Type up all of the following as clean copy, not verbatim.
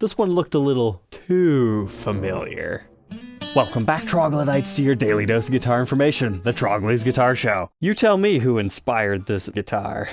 this one looked a little too familiar. Welcome back, Troglodytes, to your daily dose of guitar information, the Trogly's Guitar Show. You tell me who inspired this guitar.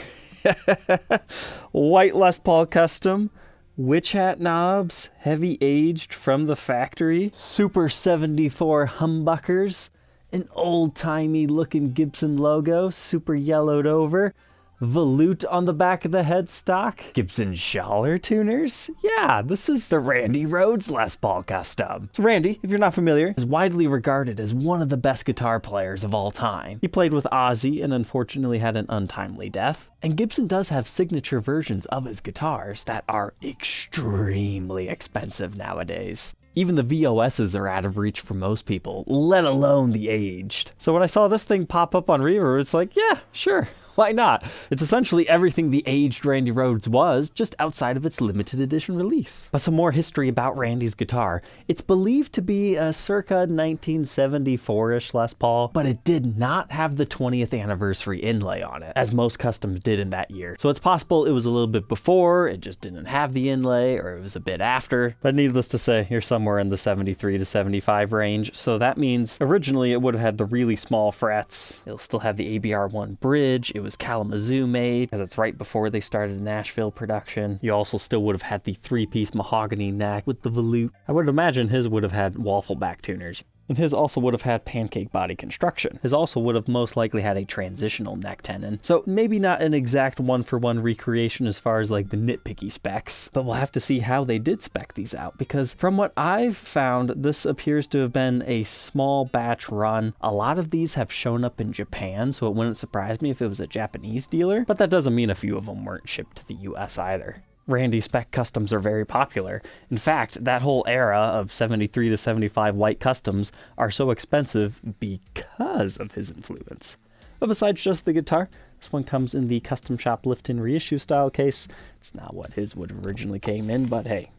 White Les Paul custom, witch hat knobs, heavy aged from the factory, Super 74 humbuckers, an old-timey looking Gibson logo, super yellowed over, volute on the back of the headstock, Gibson Schaller tuners. Yeah, this is the Randy Rhoads Les Paul custom. So Randy, if you're not familiar, is widely regarded as one of the best guitar players of all time. He played with Ozzy and unfortunately had an untimely death. And Gibson does have signature versions of his guitars that are extremely expensive nowadays. Even the VOSs are out of reach for most people, let alone the aged. So when I saw this thing pop up on Reverb, it's like, yeah, sure. Why not? It's essentially everything the aged Randy Rhoads was, just outside of its limited edition release. But some more history about Randy's guitar. It's believed to be a circa 1974-ish Les Paul, but it did not have the 20th anniversary inlay on it, as most customs did in that year. So it's possible it was a little bit before, it just didn't have the inlay, or it was a bit after. But needless to say, you're somewhere in the 73 to 75 range, so that means originally it would have had the really small frets. It'll still have the ABR1 bridge. It was Kalamazoo made, as it's right before they started Nashville production. You also still would have had the 3-piece mahogany neck with the volute. I would imagine his would have had waffle back tuners. And his also would have had pancake body construction. His also would have most likely had a transitional neck tenon. So maybe not an exact one-for-one recreation as far as like the nitpicky specs, but we'll have to see how they did spec these out, because from what I've found, this appears to have been a small batch run. A lot of these have shown up in Japan, so it wouldn't surprise me if it was a Japanese dealer, but that doesn't mean a few of them weren't shipped to the US either. Randy spec customs are very popular. In fact, that whole era of 73 to 75 white customs are so expensive because of his influence. But besides just the guitar, this one comes in the custom shop lift-in reissue style case. It's not what his would have originally came in, but hey,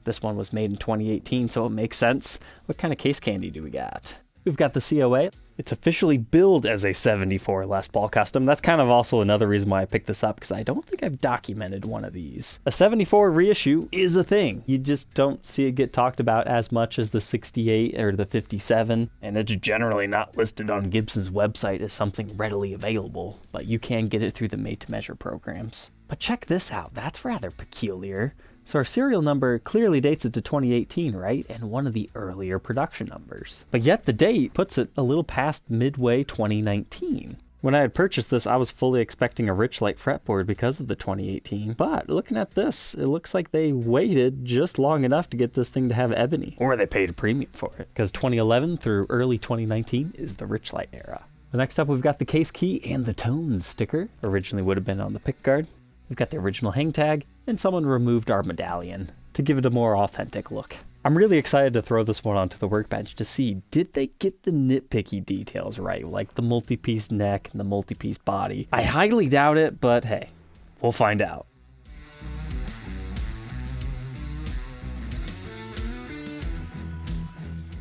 this one was made in 2018, so it makes sense. What kind of case candy do we got? We've got the COA. It's officially billed as a 74 Les Paul custom. That's kind of also another reason why I picked this up, because I don't think I've documented one of these. A 74 reissue is a thing. You just don't see it get talked about as much as the 68 or the 57, and it's generally not listed on Gibson's website as something readily available, but you can get it through the made-to-measure programs. But check this out. That's rather peculiar. So our serial number clearly dates it to 2018, right? And one of the earlier production numbers. But yet the date puts it a little past midway 2019. When I had purchased this, I was fully expecting a Richlight fretboard because of the 2018. But looking at this, it looks like they waited just long enough to get this thing to have ebony. Or they paid a premium for it, because 2011 through early 2019 is the Richlight era. The next up, we've got the case key and the tones sticker. Originally would have been on the pickguard. We've got the original hang tag, and someone removed our medallion to give it a more authentic look. I'm really excited to throw this one onto the workbench to see, did they get the nitpicky details right, like the multi-piece neck and the multi-piece body? I highly doubt it, but hey, we'll find out.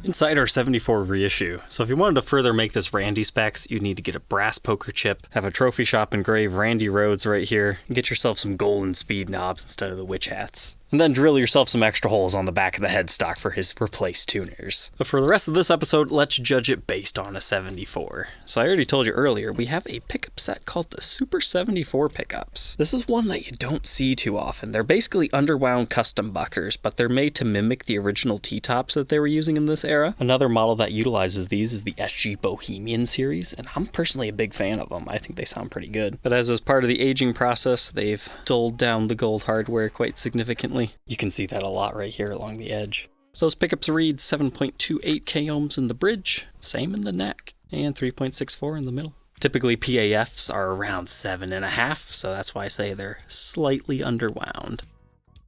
Inside our 74 reissue. So if you wanted to further make this Randy specs, you need to get a brass poker chip, have a trophy shop engrave Randy Rhoads right here, and get yourself some golden speed knobs instead of the witch hats. And then drill yourself some extra holes on the back of the headstock for his replaced tuners. But for the rest of this episode, let's judge it based on a 74. So I already told you earlier, we have a pickup set called the Super 74 pickups. This is one that you don't see too often. They're basically underwound custom buckers, but they're made to mimic the original T-tops that they were using in this era. Another model that utilizes these is the SG Bohemian series, and I'm personally a big fan of them. I think they sound pretty good. But as part of the aging process, they've dulled down the gold hardware quite significantly. You can see that a lot right here along the edge. Those pickups read 7.28 k ohms in the bridge, same in the neck, and 3.64 in the middle. Typically PAFs are around 7.5, so that's why I say they're slightly underwound.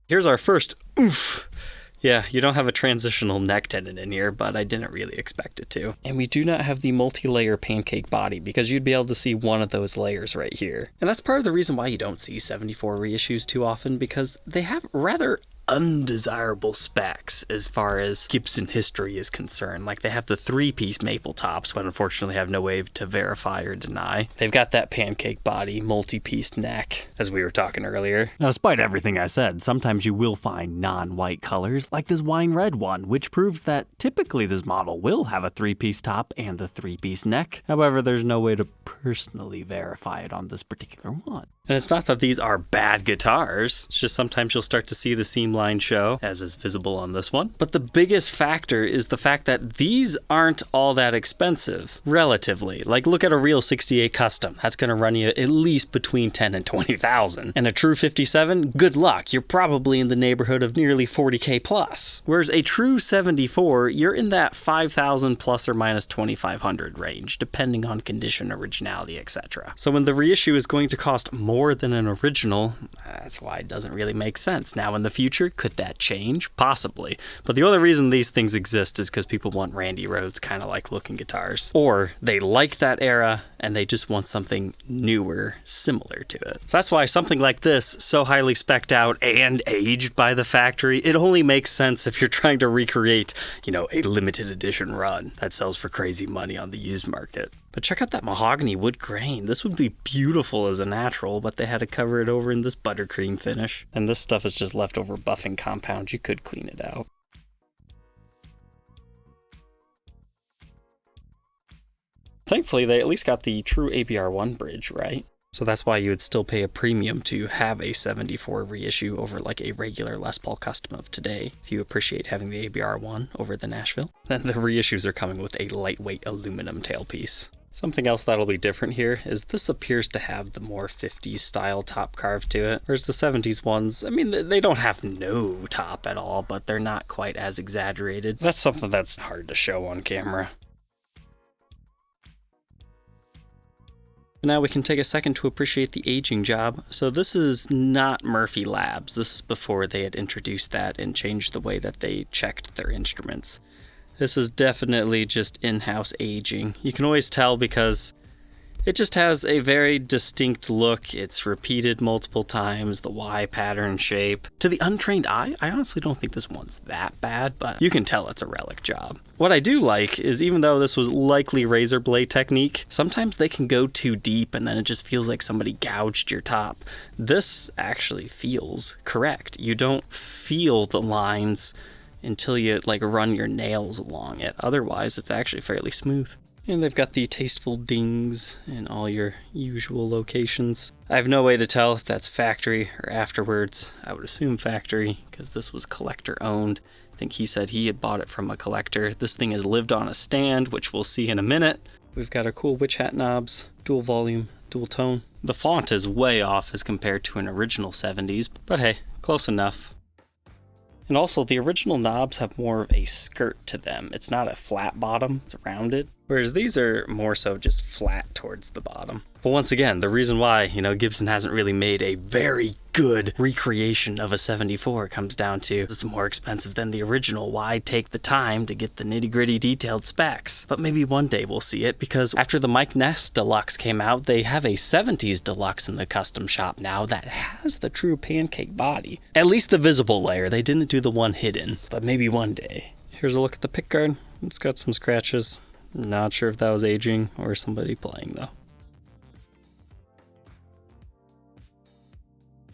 Here's our first oof. Yeah, you don't have a transitional neck tenon in here, but I didn't really expect it to. And we do not have the multi-layer pancake body, because you'd be able to see one of those layers right here. And that's part of the reason why you don't see 74 reissues too often, because they have rather undesirable specs as far as Gibson history is concerned. Like, they have the 3-piece maple tops, but unfortunately have no way to verify or deny. They've got that pancake body, multi-piece neck, as we were talking earlier. Now, despite everything I said, sometimes you will find non-white colors, like this wine red one, which proves that typically this model will have a 3-piece top and a 3-piece neck. However, there's no way to personally verify it on this particular one. And it's not that these are bad guitars, it's just sometimes you'll start to see the seam line show, as is visible on this one. But the biggest factor is the fact that these aren't all that expensive, relatively. Like, look at a real 68 Custom. That's going to run you at least between $10,000 and $20,000. And a true 57, good luck, you're probably in the neighborhood of nearly $40,000 plus. Whereas a true 74, you're in that $5,000 plus or minus $2,500 range, depending on condition, originality, etc. So when the reissue is going to cost more than an original, that's why it doesn't really make sense. Now in the future, could that change? Possibly. But the only reason these things exist is because people want Randy Rhoads kind of like looking guitars. Or they like that era and they just want something newer, similar to it. So that's why something like this, so highly spec'd out and aged by the factory, it only makes sense if you're trying to recreate, a limited edition run that sells for crazy money on the used market. But check out that mahogany wood grain. This would be beautiful as a natural, but they had to cover it over in this buttercream finish. And this stuff is just leftover buffing compound. You could clean it out. Thankfully, they at least got the true ABR1 bridge right. So that's why you would still pay a premium to have a 74 reissue over like a regular Les Paul Custom of today, if you appreciate having the ABR1 over the Nashville. Then the reissues are coming with a lightweight aluminum tailpiece. Something else that'll be different here is this appears to have the more 50s style top carve to it, whereas the 70s ones, they don't have no top at all, but they're not quite as exaggerated. That's something that's hard to show on camera. Now we can take a second to appreciate the aging job. So this is not Murphy Labs. This is before they had introduced that and changed the way that they checked their instruments. This is definitely just in-house aging. You can always tell because it just has a very distinct look. It's repeated multiple times, the Y pattern shape. To the untrained eye, I honestly don't think this one's that bad, but you can tell it's a relic job. What I do like is even though this was likely razor blade technique, sometimes they can go too deep and then it just feels like somebody gouged your top. This actually feels correct. You don't feel the lines until you run your nails along it. Otherwise, it's actually fairly smooth. And they've got the tasteful dings in all your usual locations. I have no way to tell if that's factory or afterwards. I would assume factory, because this was collector owned. I think he said he had bought it from a collector. This thing has lived on a stand, which we'll see in a minute. We've got our cool witch hat knobs, dual volume, dual tone. The font is way off as compared to an original 70s, but hey, close enough. And also, the original knobs have more of a skirt to them. It's not a flat bottom, it's rounded. Whereas these are more so just flat towards the bottom. But once again, the reason why, Gibson hasn't really made a very good recreation of a 74 comes down to it's more expensive than the original. Why take the time to get the nitty-gritty detailed specs? But maybe one day we'll see it, because after the Mike Ness Deluxe came out, they have a 70s Deluxe in the custom shop now that has the true pancake body. At least the visible layer. They didn't do the one hidden, but maybe one day. Here's a look at the pickguard. It's got some scratches. Not sure if that was aging or somebody playing though.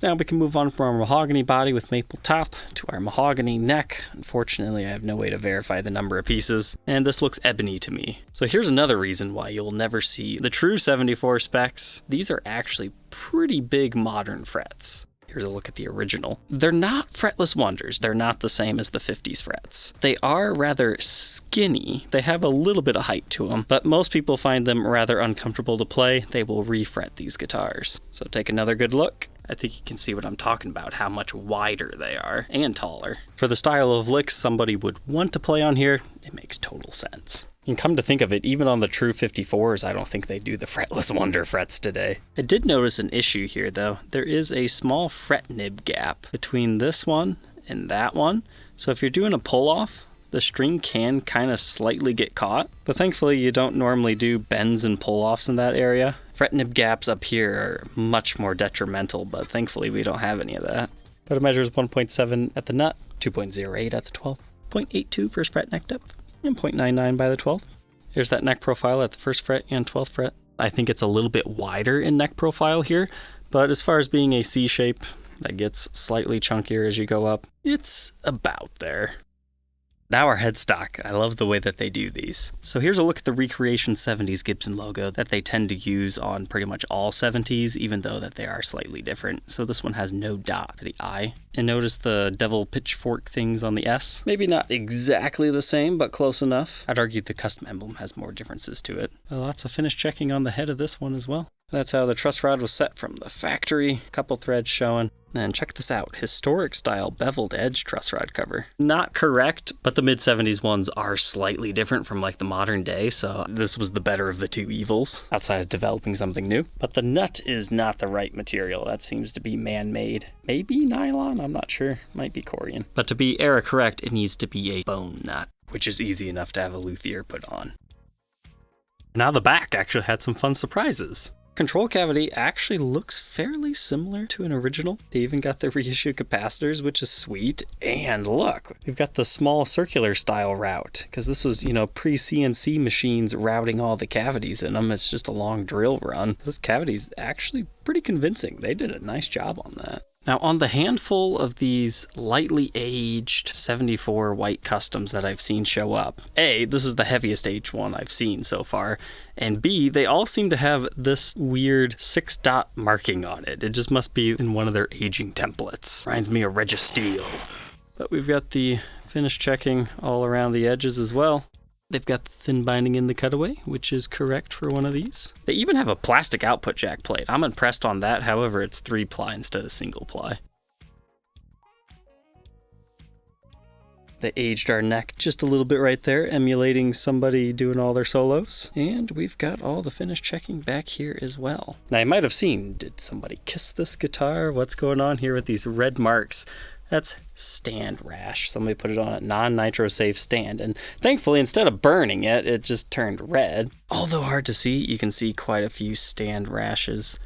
Now we can move on from our mahogany body with maple top to our mahogany neck. Unfortunately, I have no way to verify the number of pieces, and this looks ebony to me. So here's another reason why you'll never see the true 74 specs. These are actually pretty big modern frets. Here's a look at the original. They're not fretless wonders. They're not the same as the 50s frets. They are rather skinny. They have a little bit of height to them, but most people find them rather uncomfortable to play. They will refret these guitars. So take another good look. I think you can see what I'm talking about, how much wider they are and taller. For the style of licks somebody would want to play on here, it makes total sense. And come to think of it, even on the true 54s, I don't think they do the fretless wonder frets today. I did notice an issue here though. There is a small fret nib gap between this one and that one. So if you're doing a pull off, the string can kind of slightly get caught, but thankfully you don't normally do bends and pull offs in that area. Fret nib gaps up here are much more detrimental, but thankfully we don't have any of that. but it measures 1.7 at the nut, 2.08 at the 12th, 0.82 first fret neck depth, and 0.99 by the 12th. Here's that neck profile at the 1st fret and 12th fret. I think it's a little bit wider in neck profile here, but as far as being a C shape that gets slightly chunkier as you go up, it's about there. Now our headstock. I love the way that they do these. So here's a look at the Recreation 70s Gibson logo that they tend to use on pretty much all 70s, even though that they are slightly different. So this one has no dot for the I. And notice the devil pitchfork things on the S. Maybe not exactly the same, but close enough. I'd argue the custom emblem has more differences to it. Lots of finish checking on the head of this one as well. That's how the truss rod was set from the factory. Couple threads showing. And check this out, historic style beveled edge truss rod cover. Not correct, but the mid-70s ones are slightly different from like the modern day, so this was the better of the two evils, outside of developing something new. But the nut is not the right material. That seems to be man-made. Maybe nylon? I'm not sure. Might be Corian. But to be era correct, it needs to be a bone nut, which is easy enough to have a luthier put on. Now the back actually had some fun surprises. Control cavity actually looks fairly similar to an original. They even got the reissue capacitors, which is sweet. And look, we've got the small circular style route, because this was, pre-CNC machines routing all the cavities in them. It's just a long drill run. This cavity's actually pretty convincing. They did a nice job on that. Now, on the handful of these lightly aged 74 white customs that I've seen show up, A, this is the heaviest aged one I've seen so far, and B, they all seem to have this weird 6-dot marking on it. It just must be in one of their aging templates. Reminds me of Registeel. But we've got the finish checking all around the edges as well. They've got the thin binding in the cutaway, which is correct for one of these. They even have a plastic output jack plate. I'm impressed on that, however, it's 3-ply instead of single-ply. They aged our neck just a little bit right there, emulating somebody doing all their solos. And we've got all the finish checking back here as well. Now, you might have seen, did somebody kiss this guitar? What's going on here with these red marks? That's stand rash. Somebody put it on a non-nitro safe stand, and thankfully instead of burning it, it just turned red. Although hard to see, you can see quite a few stand rashes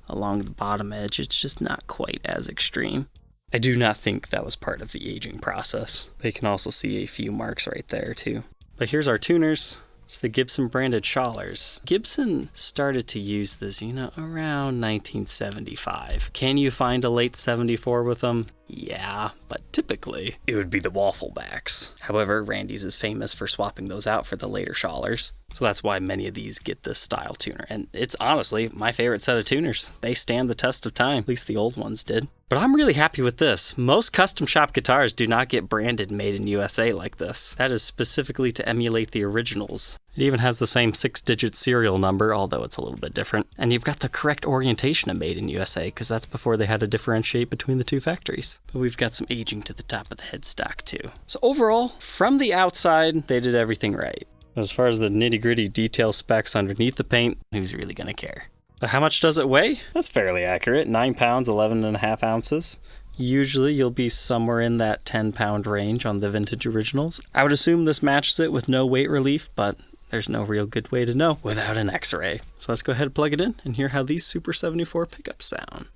along the bottom edge. It's just not quite as extreme. I do not think that was part of the aging process. They can also see a few marks right there too. But here's our tuners. It's the Gibson branded Schallers. Gibson started to use this, around 1975. Can you find a late 74 with them? Yeah, but typically it would be the waffle backs. However, Randy's is famous for swapping those out for the later Schallers. So that's why many of these get this style tuner. And it's honestly my favorite set of tuners. They stand the test of time, at least the old ones did. But I'm really happy with this. Most custom shop guitars do not get branded made in USA like this. That is specifically to emulate the originals. It even has the same 6-digit serial number, although it's a little bit different. And you've got the correct orientation of made in USA, because that's before they had to differentiate between the two factories. But we've got some aging to the top of the headstock too. So overall, from the outside, they did everything right. As far as the nitty-gritty detail specs underneath the paint, who's really gonna care? But how much does it weigh? That's fairly accurate, 9 pounds, 11.5 ounces. Usually you'll be somewhere in that 10-pound range on the vintage originals. I would assume this matches it with no weight relief, but there's no real good way to know without an X-ray. So let's go ahead and plug it in and hear how these Super 74 pickups sound.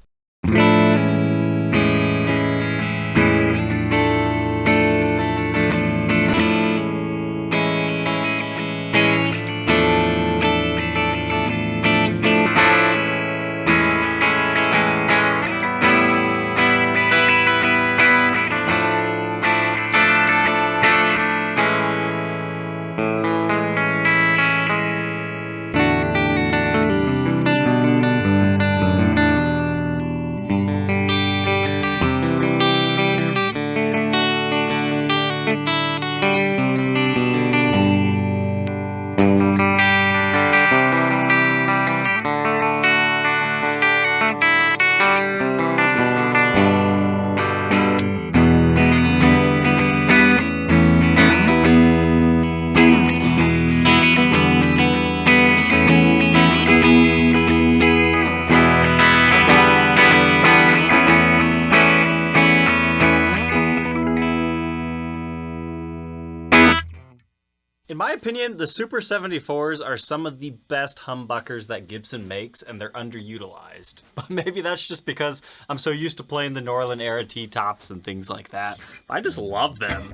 In my opinion, the Super 74s are some of the best humbuckers that Gibson makes, and they're underutilized. But maybe that's just because I'm so used to playing the Norland era T-tops and things like that. I just love them.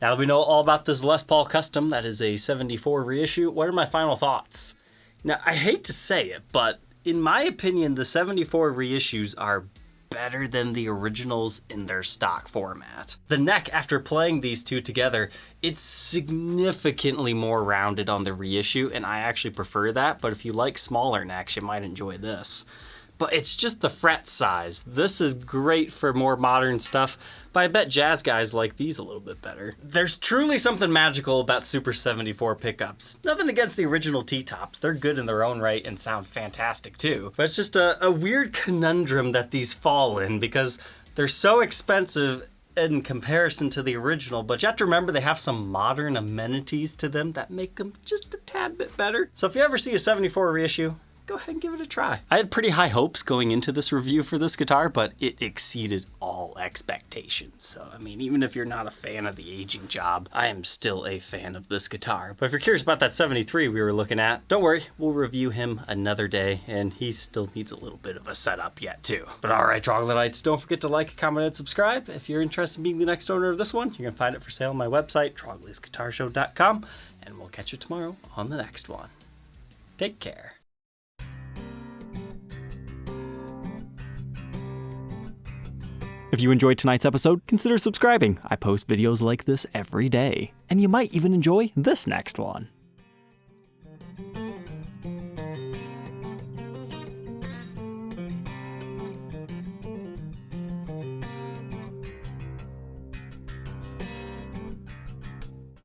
Now that we know all about this Les Paul Custom, that is a 74 reissue, what are my final thoughts? Now, I hate to say it, but in my opinion, the 74 reissues are better than the originals in their stock format. The neck, after playing these two together, it's significantly more rounded on the reissue, and I actually prefer that, but if you like smaller necks, you might enjoy this. But it's just the fret size. This is great for more modern stuff, but I bet jazz guys like these a little bit better. There's truly something magical about Super 74 pickups. Nothing against the original T-tops. They're good in their own right and sound fantastic too. But it's just a weird conundrum that these fall in because they're so expensive in comparison to the original, but you have to remember they have some modern amenities to them that make them just a tad bit better. So if you ever see a 74 reissue, go ahead and give it a try. I had pretty high hopes going into this review for this guitar, but it exceeded all expectations. So, I mean, even if you're not a fan of the aging job, I am still a fan of this guitar. But if you're curious about that 73 we were looking at, don't worry, we'll review him another day, and he still needs a little bit of a setup yet too. But all right, Troglodytes, don't forget to like, comment, and subscribe. If you're interested in being the next owner of this one, you can find it for sale on my website, troglysguitarshow.com, and we'll catch you tomorrow on the next one. Take care. If you enjoyed tonight's episode, consider subscribing. I post videos like this every day. And you might even enjoy this next one.